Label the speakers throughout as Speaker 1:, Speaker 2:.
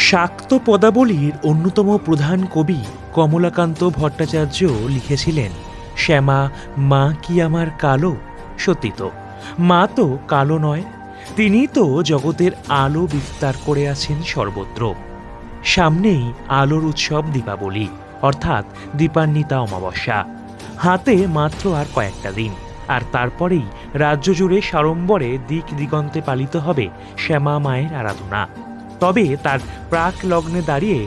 Speaker 1: শাক্ত পদাবলীর অন্যতম প্রধান কবি কমলাকান্ত ভট্টাচার্য লিখেছিলেন, শ্যামা মা কি আমার কালো। সত্যি তো, মা তো কালো নয়, তিনি তো জগতের আলো বিস্তার করে আছেন সর্বত্র। সামনেই আলোর উৎসব দীপাবলি, অর্থাৎ দীপান্বিতা অমাবস্যা। হাতে মাত্র আর কয়েকটা দিন, আর তারপরেই রাজ্য জুড়ে সাড়ম্বরে দিক দিগন্তে পালিত হবে শ্যামা মায়ের আরাধনা। তবে তার প্রাক লগ্নে দাঁড়িয়ে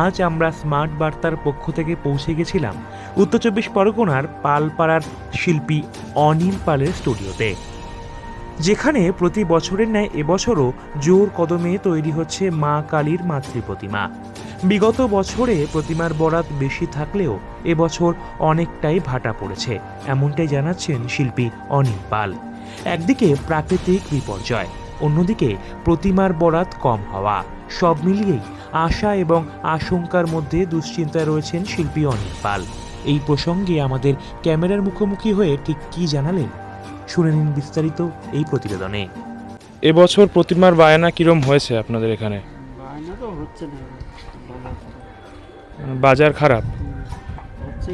Speaker 1: আজ আমরা স্মার্ট বার্তার পক্ষ থেকে পৌঁছে গেছিলাম উত্তর চব্বিশ পরগনার পালপাড়ার শিল্পী অনিল পালের স্টুডিওতে, যেখানে প্রতি বছরের ন্যায় এবছরও জোর কদমে তৈরি হচ্ছে মা কালীর মাতৃ প্রতিমা। বিগত বছরে প্রতিমার বরাত বেশি থাকলেও এবছর অনেকটাই ভাটা পড়েছে, এমনটাই জানাচ্ছেন শিল্পী অনিল পাল। একদিকে প্রাকৃতিক বিপর্যয়, অন্যদিকে প্রতিমার বরাত কম হওয়া, সব মিলিয়েই আশা এবং আশঙ্কার মধ্যে দুশ্চিন্তায় রয়েছেন শিল্পী অনিল পাল। এই প্রসঙ্গে আমাদের ক্যামেরার মুখোমুখি হয়ে ঠিক কী জানালেন, শুনে নিন বিস্তারিত এই প্রতিবেদনে।
Speaker 2: এবছর প্রতিমার বায়না কিরম হয়েছে আপনাদের এখানে?
Speaker 3: বায়না তো হচ্ছে না,
Speaker 2: বাজার খারাপ?
Speaker 3: হচ্ছে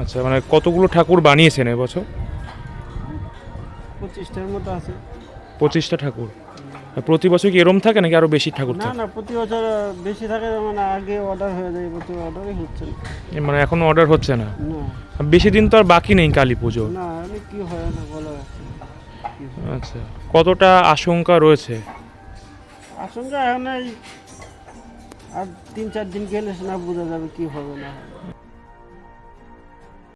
Speaker 2: আচ্ছা, মানে কতগুলো ঠাকুর বানিয়েছেন এবছর?
Speaker 3: 25টার মতো আছে।
Speaker 2: 25টা ঠাকুর? আর প্রতি বছর কি এরম থাকে নাকি আরো বেশি ঠাকুর
Speaker 3: না
Speaker 2: থাকে?
Speaker 3: না, প্রতি বছর বেশি থাকে, মানে আগে অর্ডার হয়ে যায়, প্রতি অর্ডারই হচ্ছে না।
Speaker 2: মানে এখনো অর্ডার হচ্ছে না?
Speaker 3: না
Speaker 2: বেশি দিন তো আর বাকি নেই কালী পুজো।
Speaker 3: না, আমি কি হয় না বলা যাচ্ছে না। কি হয়।
Speaker 2: আচ্ছা, কতটা আশঙ্কা রয়েছে?
Speaker 3: আশঙ্কা এখন এই আর 3-4 দিন গেলে না বোঝা যাবে কি হবে না হবে।